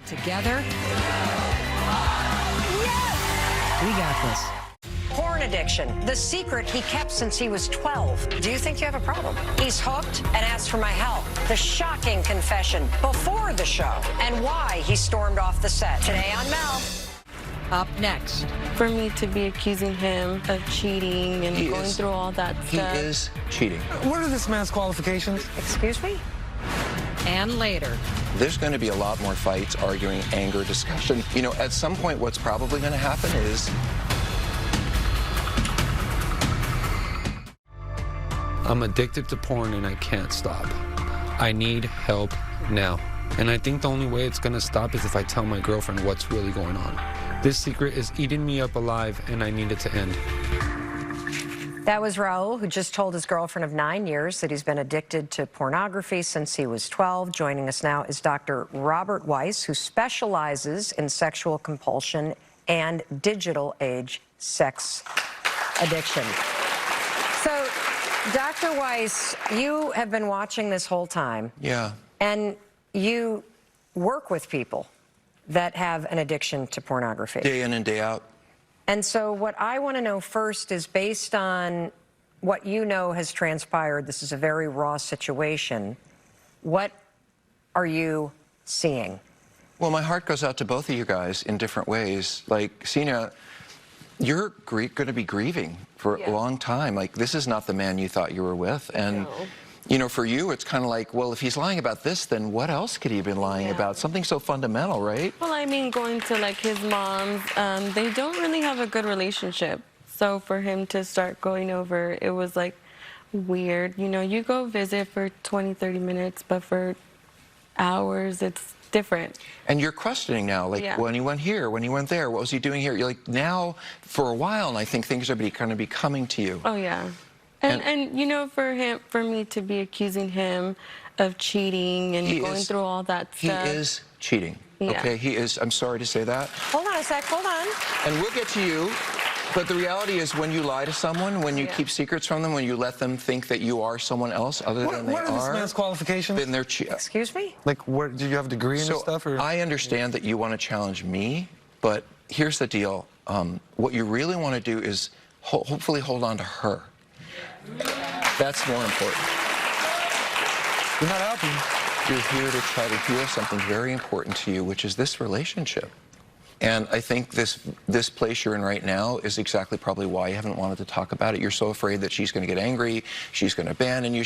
Together, yes! We got this. Porn addiction, the secret he kept since he was 12. Do you think you have a problem? He's hooked and asked for my help. The shocking confession before the show and why he stormed off the set. Today on Mel. Up next. For me to be accusing him of cheating and going through all that stuff. He is cheating. What are this man's qualifications? Excuse me? And later. There's going to be a lot more fights, arguing, anger, discussion. You know, at some point, what's probably going to happen is... I'm addicted to porn and I can't stop. I need help now. And I think the only way it's gonna stop is if I tell my girlfriend what's really going on. This secret is eating me up alive and I need it to end. That was Raul, who just told his girlfriend of 9 years that he's been addicted to pornography since he was 12. Joining us now is Dr. Robert Weiss, who specializes in sexual compulsion and digital age sex addiction. So, Dr. Weiss, you have been watching this whole time. Yeah. And you work with people that have an addiction to pornography. Day in and day out. And so what I want to know first is, based on what you know has transpired, this is a very raw situation, what are you seeing? Well, my heart goes out to both of you guys in different ways. Like, Sina, you're going to be grieving for a long time. Like, this is not the man you thought you were with. And, you know, for you, it's kind of like, well, if he's lying about this, then what else could he have been lying about? Something so fundamental, right? Well, I mean, going to, like, his mom's, they don't really have a good relationship. So for him to start going over, it was, like, weird. You know, you go visit for 20, 30 minutes, but for hours, it's different. And you're questioning now, like, when he went here, when he went there, what was he doing here? You're like, now, for a while, and I think things are going to be coming to you. Oh, yeah. And you know, for me to be accusing him of cheating and going through all that stuff. He is cheating, okay? He is, I'm sorry to say that. Hold on a sec, hold on. And we'll get to you, but the reality is, when you lie to someone, when you keep secrets from them, when you let them think that you are someone else other than they are. What are this man's qualifications? Then they're Excuse me? Like, what, did you have a degree in this stuff? Or? I understand that you want to challenge me, but here's the deal. What you really want to do is hopefully hold on to her. That's more important. You're not helping. You're here to try to heal something very important to you, which is this relationship. And I think this place you're in right now is exactly probably why you haven't wanted to talk about it. You're so afraid that she's going to get angry, she's going to abandon you,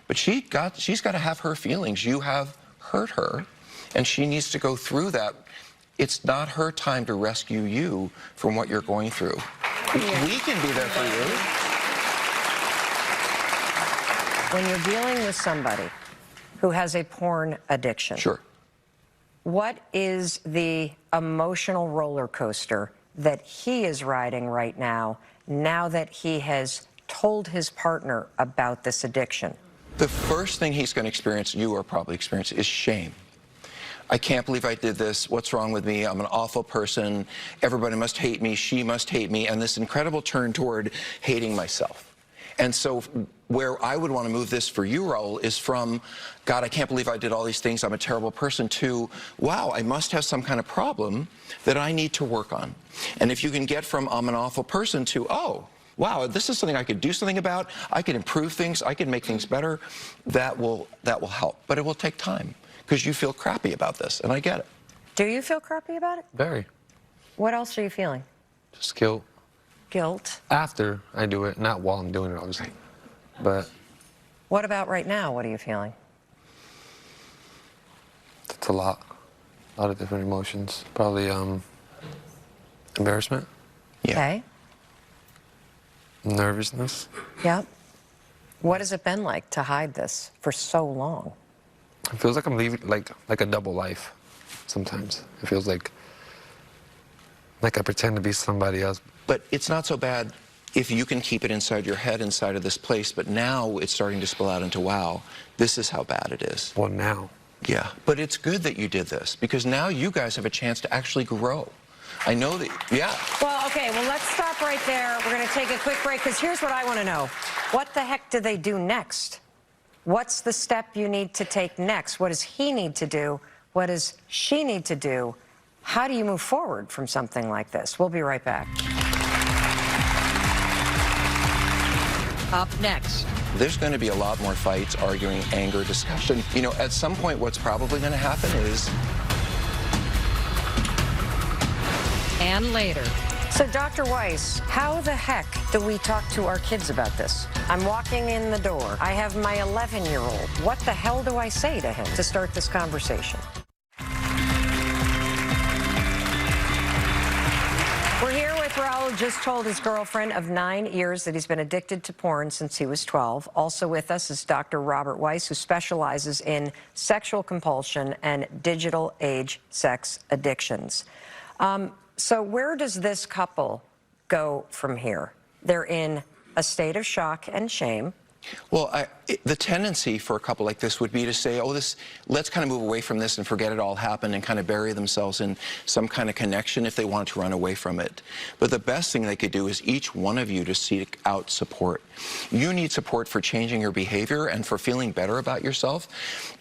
but she's got to have her feelings. You have hurt her, and she needs to go through that. It's not her time to rescue you from what you're going through. We can be there for you. When you're dealing with somebody who has a porn addiction, sure, what is the emotional roller coaster that he is riding right now that he has told his partner about this addiction? The first thing he's going to experience, you are probably experiencing, is shame. I can't believe I did this. What's wrong with me? I'm an awful person. Everybody must hate me. She must hate me. And this incredible turn toward hating myself. And so where I would want to move this for you, Raul, is from, God, I can't believe I did all these things, I'm a terrible person, to, wow, I must have some kind of problem that I need to work on. And if you can get from, I'm an awful person, to, oh, wow, this is something I could do something about, I can improve things, I can make things better, that will help. But it will take time, because you feel crappy about this, and I get it. Do you feel crappy about it? Very. What else are you feeling? Just guilt. Guilt? After I do it, not while I'm doing it, obviously. But... What about right now? What are you feeling? It's a lot of different emotions. Probably, embarrassment. Yeah. Okay. Nervousness. Yep. What has it been like to hide this for so long? It feels like I'm living like a double life sometimes. It feels like I pretend to be somebody else. But it's not so bad if you can keep it inside your head, inside of this place. But now it's starting to spill out into, wow, this is how bad it is. Well, now. Yeah, but it's good that you did this, because now you guys have a chance to actually grow. I know that, Well, okay, well, let's stop right there. We're going to take a quick break, because here's what I want to know. What the heck do they do next? What's the step you need to take next? What does he need to do? What does she need to do? How do you move forward from something like this? We'll be right back. Up next. There's going to be a lot more fights, arguing, anger, discussion. You know, at some point, what's probably going to happen is... And later. So, Dr. Weiss, how the heck do we talk to our kids about this? I'm walking in the door. I have my 11-year-old. What the hell do I say to him to start this conversation? We're here with Raul, just told his girlfriend of 9 years that he's been addicted to porn since he was 12. Also with us is Dr. Robert Weiss, who specializes in sexual compulsion and digital age sex addictions. So where does this couple go from here? They're in a state of shock and shame. Well, the tendency for a couple like this would be to say, oh, let's kind of move away from this and forget it all happened and kind of bury themselves in some kind of connection if they wanted to run away from it. But the best thing they could do is each one of you to seek out support. You need support for changing your behavior and for feeling better about yourself,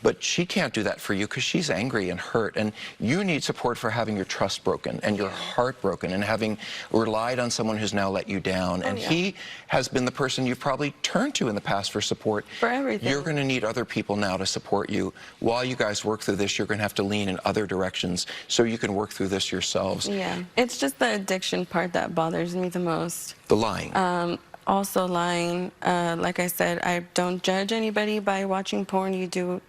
but she can't do that for you because she's angry and hurt, and you need support for having your trust broken and your heart broken and having relied on someone who's now let you down. And he has been the person you've probably turned to in the past for support. For everything. You're going to need other people now to support you. While you guys work through this, you're going to have to lean in other directions so you can work through this yourselves. Yeah, it's just the addiction part that bothers me the most. The lying. Also lying. Like I said, I don't judge anybody by watching porn. You do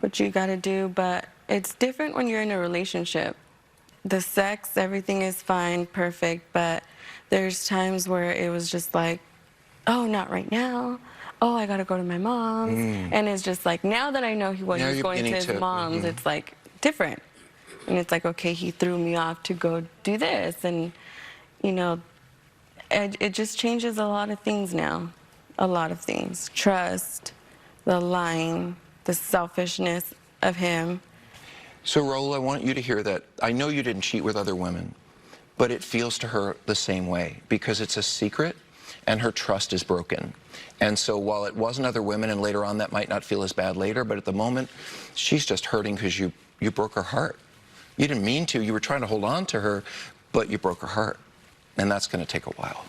what you got to do, but it's different when you're in a relationship. The sex, everything is fine, perfect, but there's times where it was just like, oh, not right now. Oh, I gotta go to my mom's. And it's just like, now that I know he wasn't going to his mom's, it's like different. And it's like, okay, he threw me off to go do this. And, you know, it just changes a lot of things now. A lot of things. Trust, the lying, the selfishness of him. So, Raul, I want you to hear that. I know you didn't cheat with other women, but it feels to her the same way because it's a secret and her trust is broken. And so while it wasn't other women, and later on that might not feel as bad later, but at the moment, she's just hurting because you broke her heart. You didn't mean to. You were trying to hold on to her, but you broke her heart. And that's going to take a while.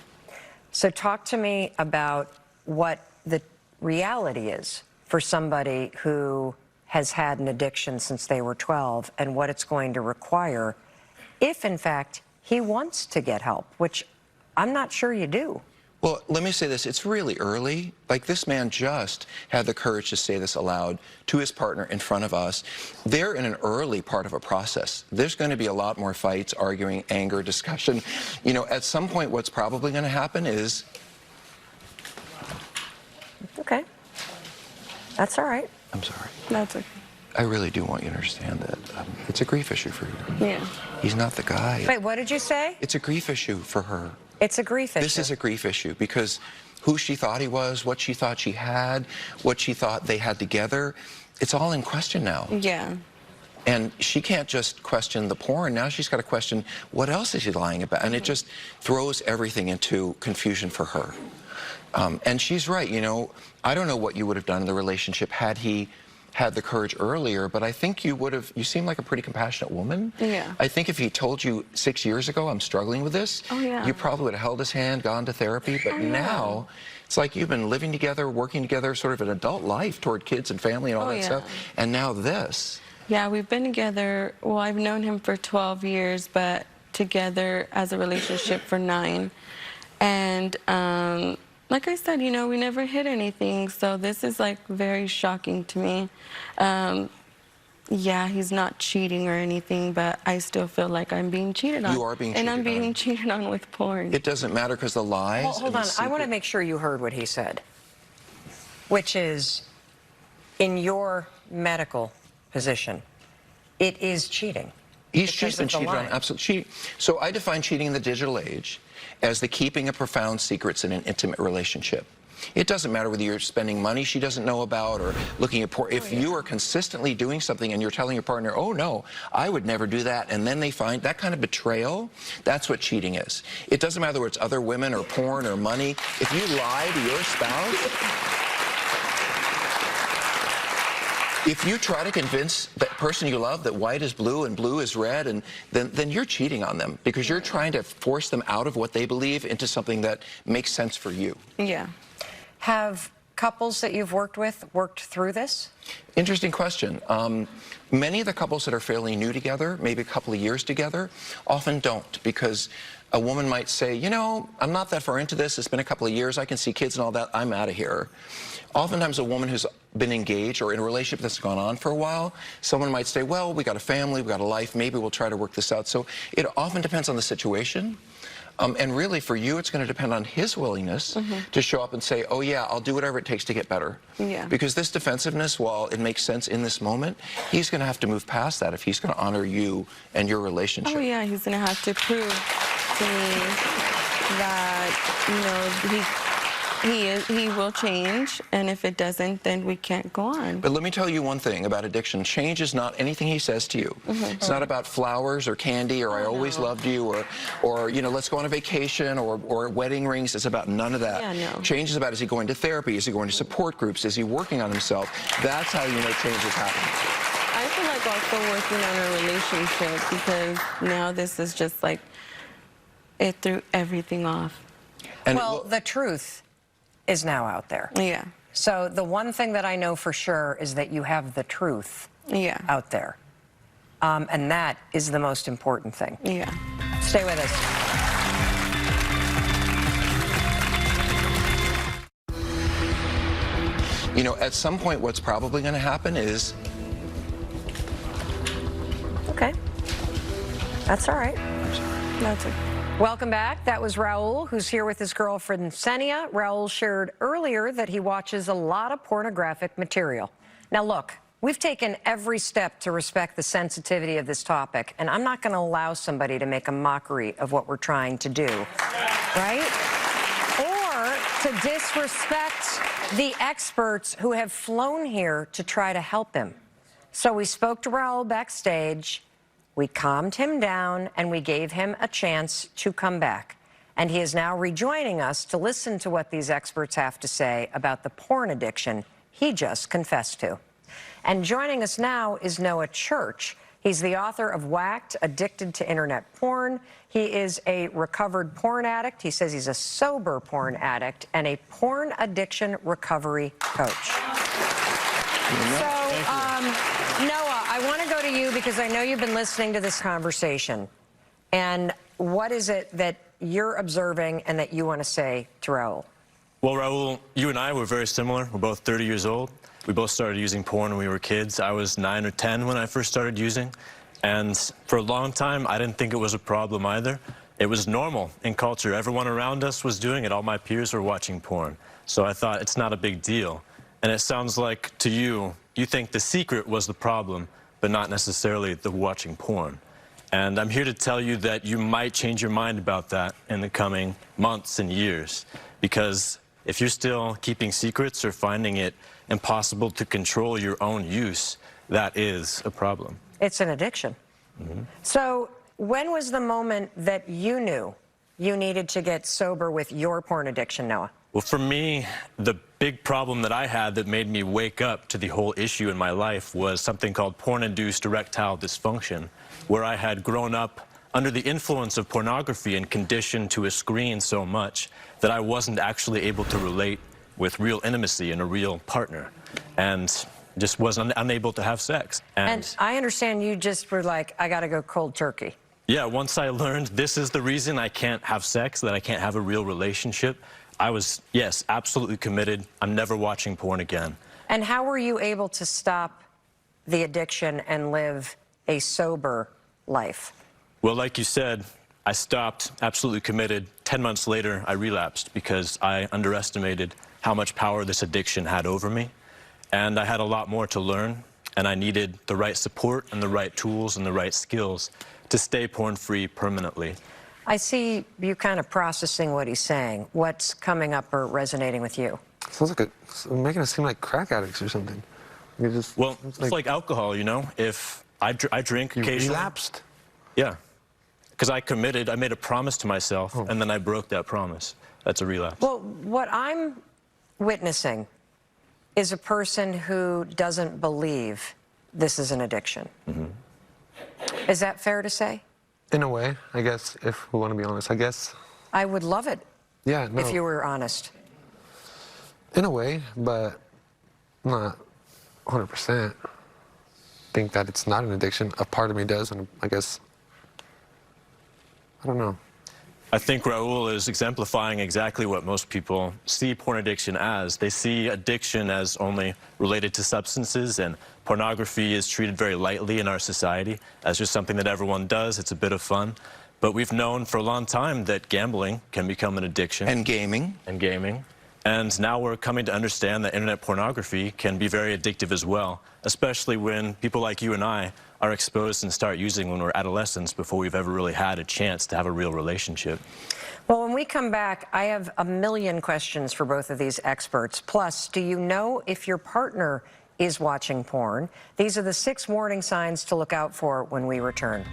So talk to me about what the reality is for somebody who has had an addiction since they were 12 and what it's going to require if, in fact, he wants to get help, which I'm not sure you do. Well, let me say this. It's really early. Like, this man just had the courage to say this aloud to his partner in front of us. They're in an early part of a process. There's going to be a lot more fights, arguing, anger, discussion. You know, at some point, what's probably going to happen is... Okay. That's all right. I'm sorry. That's okay. I really do want you to understand that it's a grief issue for you. Yeah. He's not the guy. Wait, what did you say? It's a grief issue for her. It's a grief issue. This is a grief issue because who she thought he was, what she thought she had, what she thought they had together, it's all in question now. Yeah. And she can't just question the porn. Now she's got to question what else is he lying about. And it just throws everything into confusion for her. And she's right, you know, I don't know what you would have done in the relationship had he had the courage earlier, but I think you would have, you seem like a pretty compassionate woman. Yeah. I think if he told you 6 years ago, I'm struggling with this, you probably would have held his hand, gone to therapy, but now it's like you've been living together, working together, sort of an adult life toward kids and family and all that stuff, and now this. Yeah, we've been together, well, I've known him for 12 years, but together as a relationship for 9. And like I said, you know, we never hit anything, so this is like very shocking to me. Yeah, he's not cheating or anything, but I still feel like I'm being cheated on. You are being cheated on. And I'm being cheated on with porn. It doesn't matter because the lies. Well, hold on, I want to make sure you heard what he said, which is, in your medical position, it is cheating. She's been cheated on, absolutely. Cheating. So I define cheating in the digital age as the keeping of profound secrets in an intimate relationship. It doesn't matter whether you're spending money she doesn't know about or looking at porn. If you are consistently doing something and you're telling your partner, oh no, I would never do that, and then they find that kind of betrayal, that's what cheating is. It doesn't matter whether it's other women or porn or money. If you lie to your spouse, If you try to convince that person you love that white is blue and blue is red, and then you're cheating on them because you're trying to force them out of what they believe into something that makes sense for you. Yeah. Have couples that you've worked with worked through this? Interesting question. Many of the couples that are fairly new together, maybe a couple of years together, often don't, because a woman might say, you know, I'm not that far into this. It's been a couple of years. I can see kids and all that. I'm out of here. Oftentimes a woman who's been engaged or in a relationship that's gone on for a while, someone might say, well, we got a family, we got a life, maybe we'll try to work this out. So it often depends on the situation. And really, for you, it's going to depend on his willingness to show up and say, oh, yeah, I'll do whatever it takes to get better. Yeah. Because this defensiveness, while it makes sense in this moment, he's going to have to move past that if he's going to honor you and your relationship. Oh, yeah, he's going to have to prove to me that, you know, he will change, and if it doesn't, then we can't go on. But let me tell you one thing about addiction. Change is not anything he says to you. It's not about flowers or candy or I always loved you or you know, let's go on a vacation or wedding rings. It's about none of that. Yeah, no. Change is about, is he going to therapy? Is he going to support groups? Is he working on himself? That's how you know change is happening. I feel like also working on a relationship, because now this is just like, it threw everything off. And Well, the truth is now out there. Yeah. So the one thing that I know for sure is that you have the truth out there. And that is the most important thing. Yeah. Stay with us. you know, at some point what's probably going to happen is... Okay. That's all right. That's it. Welcome back. That was Raul, who's here with his girlfriend, Senia. Raul shared earlier that he watches a lot of pornographic material. Now, look, we've taken every step to respect the sensitivity of this topic, and I'm not going to allow somebody to make a mockery of what we're trying to do, right? Or to disrespect the experts who have flown here to try to help him. So we spoke to Raul backstage. We calmed him down, and we gave him a chance to come back. And he is now rejoining us to listen to what these experts have to say about the porn addiction he just confessed to. And joining us now is Noah Church. He's the author of Whacked, Addicted to Internet Porn. He is a recovered porn addict. He says he's a sober porn addict and a porn addiction recovery coach. Noah, I want to go to you because I know you've been listening to this conversation. And what is it that you're observing and that you want to say to Raul? Well, Raul, you and I were very similar. We're both 30 years old. We both started using porn when we were kids. I was 9 or 10 when I first started using. And for a long time, I didn't think it was a problem either. It was normal in culture. Everyone around us was doing it. All my peers were watching porn. So I thought it's not a big deal. And it sounds like to you, you think the secret was the problem, but not necessarily the watching porn. And I'm here to tell you that you might change your mind about that in the coming months and years. Because if you're still keeping secrets or finding it impossible to control your own use, that is a problem. It's an addiction. So when was the moment that you knew you needed to get sober with your porn addiction, Noah? Well, for me, the big problem that I had that made me wake up to the whole issue in my life was something called porn-induced erectile dysfunction, where I had grown up under the influence of pornography and conditioned to a screen so much that I wasn't actually able to relate with real intimacy and a real partner, and just was unable to have sex. And I understand you just were like, I got to go cold turkey. Yeah, once I learned this is the reason I can't have sex, that I can't have a real relationship, I was, yes, absolutely committed. I'm never watching porn again. And how were you able to stop the addiction and live a sober life? Well, like you said, I stopped, absolutely committed. 10 months later, I relapsed because I underestimated how much power this addiction had over me. And I had a lot more to learn, and I needed the right support and the right tools and the right skills to stay porn-free permanently. I see you kind of processing what he's saying. What's coming up or resonating with you? Sounds like making us seem like crack addicts or something. Well, it's like alcohol, you know? If I drink occasionally. You relapsed? Yeah. Because I committed, I made a promise to myself, and then I broke that promise. That's a relapse. Well, what I'm witnessing is a person who doesn't believe this is an addiction. Is that fair to say? In a way, I guess, if we want to be honest, I guess. I would love it Yeah, no. if you were honest. In a way, but not 100%. Think that it's not an addiction. A part of me does, and I guess, I don't know. I think Raul is exemplifying exactly what most people see porn addiction as. They see addiction as only related to substances, and pornography is treated very lightly in our society as just something that everyone does. It's a bit of fun. But we've known for a long time that gambling can become an addiction. And gaming. And now we're coming to understand that internet pornography can be very addictive as well, especially when people like you and I are exposed and start using when we're adolescents before we've ever really had a chance to have a real relationship. Well, when we come back, I have a million questions for both of these experts. Plus, do you know if your partner is watching porn? These are the 6 warning signs to look out for when we return.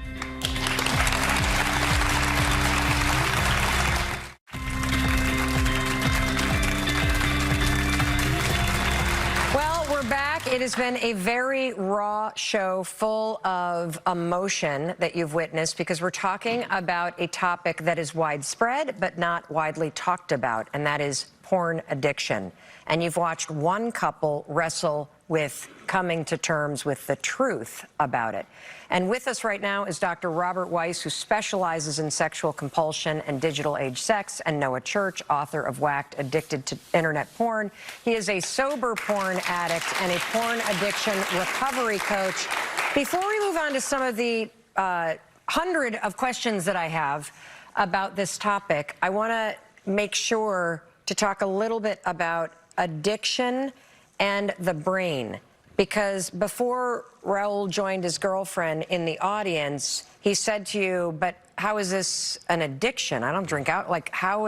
It has been a very raw show full of emotion that you've witnessed, because we're talking about a topic that is widespread but not widely talked about, and that is porn addiction. And you've watched one couple wrestle with coming to terms with the truth about it. And with us right now is Dr. Robert Weiss, who specializes in sexual compulsion and digital age sex, and Noah Church, author of Whacked, Addicted to Internet Porn. He is a sober porn addict and a porn addiction recovery coach. Before we move on to some of the 100 of questions that I have about this topic, I want to make sure to talk a little bit about addiction and the brain, because before Raul joined his girlfriend in the audience, he said to you, but how is this an addiction? I don't drink out. Like, how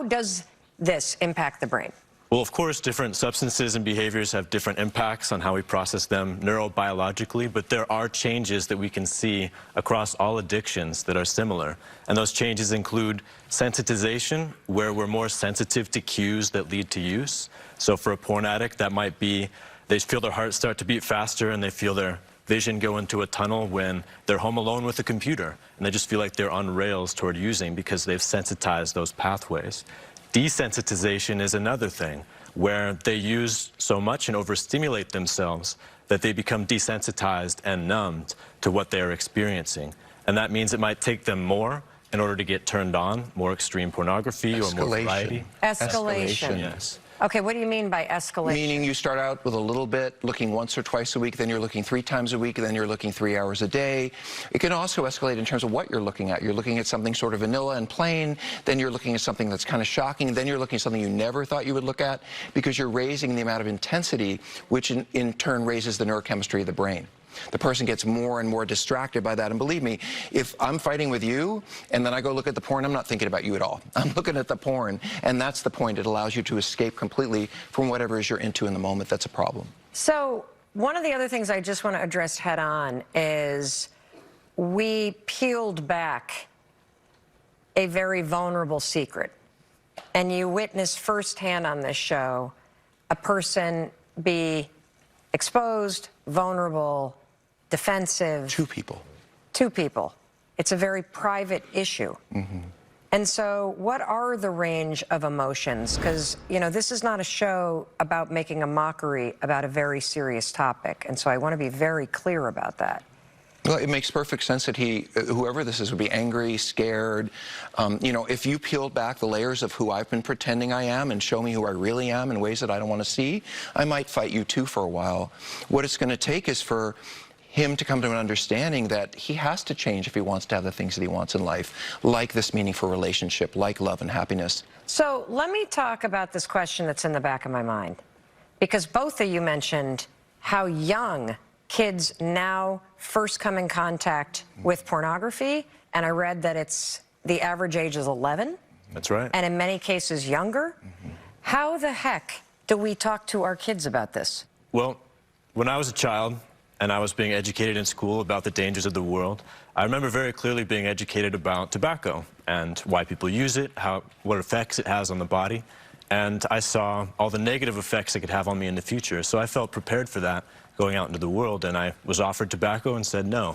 does this impact the brain? Well, of course, different substances and behaviors have different impacts on how we process them neurobiologically, but there are changes that we can see across all addictions that are similar. And those changes include sensitization, where we're more sensitive to cues that lead to use. So for a porn addict, that might be they feel their heart start to beat faster, and they feel their vision go into a tunnel when they're home alone with a computer, and they just feel like they're on rails toward using because they've sensitized those pathways. Desensitization is another thing, where they use so much and overstimulate themselves that they become desensitized and numbed to what they are experiencing. And that means it might take them more in order to get turned on, more extreme pornography or more variety. Escalation. Yes. Okay, what do you mean by escalation? Meaning you start out with a little bit, looking once or twice a week, then you're looking 3 times a week, then you're looking 3 hours a day. It can also escalate in terms of what you're looking at. You're looking at something sort of vanilla and plain, then you're looking at something that's kind of shocking, then you're looking at something you never thought you would look at, because you're raising the amount of intensity, which in turn raises the neurochemistry of the brain. The person gets more and more distracted by that. And believe me, if I'm fighting with you and then I go look at the porn, I'm not thinking about you at all. I'm looking at the porn, and that's the point. It allows you to escape completely from whatever it is you're into in the moment. That's a problem. So one of the other things I just want to address head on is we peeled back a very vulnerable secret. And you witnessed firsthand on this show a person be exposed, vulnerable, defensive. 2 people. 2 people. It's a very private issue. And so what are the range of emotions? Because, you know, this is not a show about making a mockery about a very serious topic. And so I want to be very clear about that. Well, it makes perfect sense that whoever this is, would be angry, scared. You know, if you peeled back the layers of who I've been pretending I am and show me who I really am in ways that I don't want to see, I might fight you too for a while. What it's going to take is for him to come to an understanding that he has to change if he wants to have the things that he wants in life, like this meaningful relationship, like love and happiness. So let me talk about this question that's in the back of my mind, because both of you mentioned how young kids now first come in contact with pornography, and I read that the average age is 11. That's right. And in many cases younger. How the heck do we talk to our kids about this? Well, when I was a child and I was being educated in school about the dangers of the world, I remember very clearly being educated about tobacco and why people use it, what effects it has on the body. and I saw all the negative effects it could have on me in the future. So I felt prepared for that going out into the world, and I was offered tobacco and said no.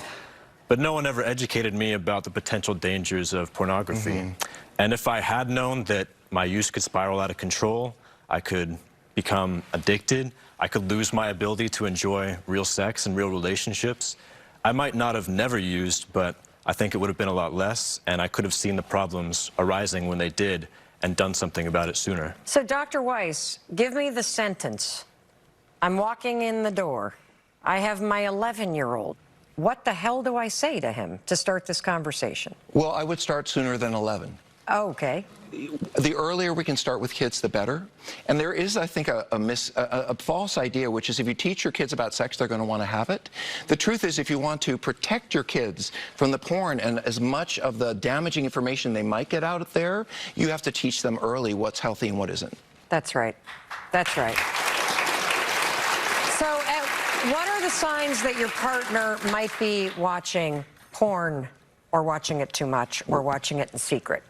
But no one ever educated me about the potential dangers of pornography. And if I had known that my use could spiral out of control, I could become addicted, I could lose my ability to enjoy real sex and real relationships, I might not have never used, but I think it would have been a lot less, and I could have seen the problems arising when they did and done something about it sooner. So, Dr. Weiss, give me the sentence. I'm walking in the door. I have my 11-year-old. What the hell do I say to him to start this conversation? Well, I would start sooner than 11. Oh, okay. The earlier we can start with kids, the better. And there is, I think, a false idea, which is if you teach your kids about sex, they're going to want to have it. The truth is, if you want to protect your kids from the porn and as much of the damaging information they might get out there, you have to teach them early what's healthy and what isn't. That's right. That's right. So, what are the signs that your partner might be watching porn or watching it too much or watching it in secret?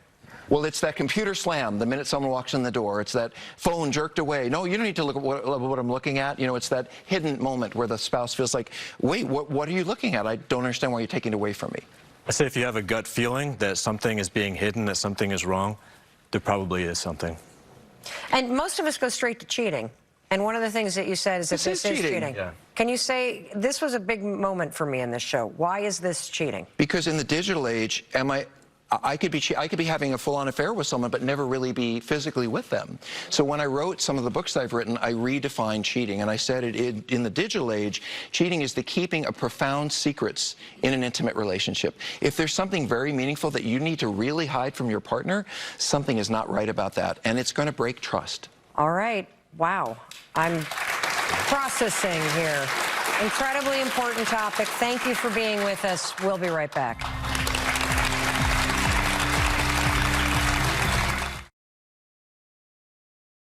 Well, it's that computer slam the minute someone walks in the door. It's that phone jerked away. No, you don't need to look at what I'm looking at. You know, it's that hidden moment where the spouse feels like, wait, what are you looking at? I don't understand why you're taking it away from me. I say if you have a gut feeling that something is being hidden, that something is wrong, there probably is something. And most of us go straight to cheating. And one of the things that you said is that this is cheating. Yeah. Can you say, this was a big moment for me in this show. Why is this cheating? Because in the digital age, I could be having a full-on affair with someone but never really be physically with them. So when I wrote some of the books I've written, I redefined cheating, and I said in the digital age, cheating is the keeping of profound secrets in an intimate relationship. If there's something very meaningful that you need to really hide from your partner, something is not right about that, and it's going to break trust. All right. Wow. I'm processing here. Incredibly important topic. Thank you for being with us. We'll be right back.